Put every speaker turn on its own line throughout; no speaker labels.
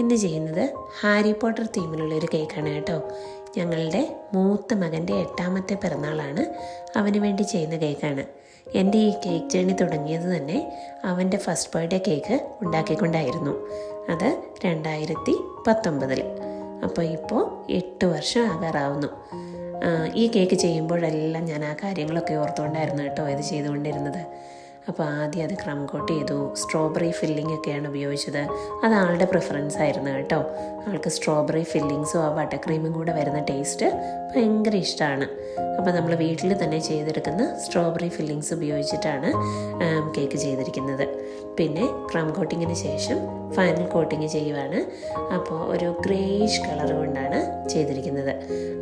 ഇന്ന് ചെയ്യുന്നത് Harry Potter തീമിലുള്ളൊരു കേക്കാണ് കേട്ടോ. ഞങ്ങളുടെ മൂത്ത മകൻ്റെ 8ാമത്തെ പിറന്നാളാണ്. അവന് വേണ്ടി ചെയ്യുന്ന കേക്കാണ്. എൻ്റെ ഈ കേക്ക് ജേണി തുടങ്ങിയത് തന്നെ അവൻ്റെ ഫസ്റ്റ് ബർത്ത്ഡേ കേക്ക് ഉണ്ടാക്കിക്കൊണ്ടായിരുന്നു. അത് 2019. അപ്പോൾ ഇപ്പോൾ 8 വർഷം ആകാറാവുന്നു. ഈ കേക്ക് ചെയ്യുമ്പോഴെല്ലാം ഞാൻ ആ കാര്യങ്ങളൊക്കെ ഓർത്തുകൊണ്ടായിരുന്നു കേട്ടോ ഇത് ചെയ്തുകൊണ്ടിരുന്നത്. അപ്പോൾ ആദ്യം അത് ക്രം കോട്ട് ചെയ്തു. സ്ട്രോബെറി ഫില്ലിംഗ് ഒക്കെയാണ് ഉപയോഗിച്ചത്. അത് ആളുടെ പ്രിഫറൻസ് ആയിരുന്നു കേട്ടോ. ആൾക്ക് സ്ട്രോബെറി ഫില്ലിങ്സും ആ ബട്ടർ ക്രീമും കൂടെ വരുന്ന ടേസ്റ്റ് ഭയങ്കര ഇഷ്ടമാണ്. അപ്പോൾ നമ്മൾ വീട്ടിൽ തന്നെ ചെയ്തെടുക്കുന്ന സ്ട്രോബെറി ഫില്ലിങ്സ് ഉപയോഗിച്ചിട്ടാണ് കേക്ക് ചെയ്തിരിക്കുന്നത്. പിന്നെ ക്രം കോട്ടിങ്ങിന് ശേഷം ഫൈനൽ കോട്ടിങ് ചെയ്യുവാണ്. അപ്പോൾ ഒരു ഗ്രേയിഷ് കളർ കൊണ്ടാണ് ചെയ്തിരിക്കുന്നത്.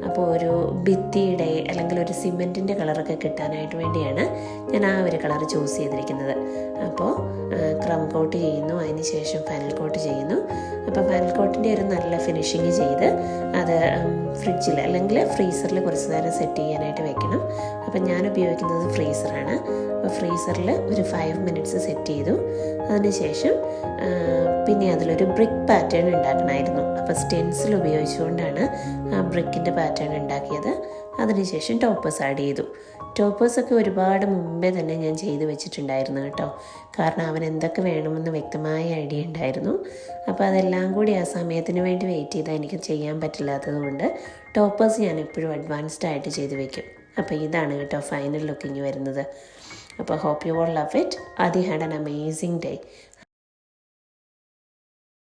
അപ്പോൾ ഒരു ഭിത്തിയുടെ അല്ലെങ്കിൽ ഒരു സിമെൻറ്റിൻ്റെ കളറൊക്കെ കിട്ടാനായിട്ട് വേണ്ടിയാണ് ഞാൻ ആ ഒരു കളർ ചൂസ് ചെയ്തിരിക്കുന്നത്. അപ്പോൾ ക്രം കോട്ട് ചെയ്യുന്നു, അതിന് ശേഷം ഫൈനൽ കോട്ട് ചെയ്യുന്നു. അപ്പോൾ ഫൈനൽ കോട്ടിൻ്റെ ഒരു നല്ല ഫിനിഷിങ് ചെയ്ത് അത് ഫ്രിഡ്ജിൽ അല്ലെങ്കിൽ ഫ്രീസറിൽ കുറച്ച് നേരം സെറ്റ് ചെയ്യാനായിട്ട് വെക്കണം. അപ്പം ഞാൻ ഉപയോഗിക്കുന്നത് ഫ്രീസറാണ്. അപ്പോൾ ഫ്രീസറിൽ ഒരു 5 മിനിറ്റ്സ് സെറ്റ് ചെയ്തു. അതിനുശേഷം പിന്നെ അതിലൊരു ബ്രിക്ക് പാറ്റേൺ ഉണ്ടാക്കണമായിരുന്നു. അപ്പോൾ സ്റ്റെൻസിൽ ഉപയോഗിച്ചുകൊണ്ടാണ് ആ ബ്രിക്കിൻ്റെ പാറ്റേൺ ഉണ്ടാക്കിയത്. അതിനുശേഷം ടോപ്പേഴ്സ് ആഡ് ചെയ്തു. ടോപ്പേഴ്സൊക്കെ ഒരുപാട് മുമ്പേ തന്നെ ഞാൻ ചെയ്ത് വെച്ചിട്ടുണ്ടായിരുന്നു കേട്ടോ. കാരണം അവൻ എന്തൊക്കെ വേണമെന്ന് വ്യക്തമായ ഐഡിയ ഉണ്ടായിരുന്നു. അപ്പോൾ അതെല്ലാം കൂടി ആ സമയത്തിന് വേണ്ടി വെയിറ്റ് ചെയ്താൽ എനിക്ക് ചെയ്യാൻ പറ്റില്ലാത്തത് കൊണ്ട് ടോപ്പേഴ്സ് ഞാൻ എപ്പോഴും അഡ്വാൻസ്ഡ് ആയിട്ട് ചെയ്ത് വെക്കും. അപ്പോൾ ഇതാണ് കേട്ടോ ഫൈനൽ ലുക്കിങ് വരുന്നത്. അപ്പോൾ hope you all love it. ആദ്യം ഹാഡ് ആൻ അമേസിങ് ഡേ.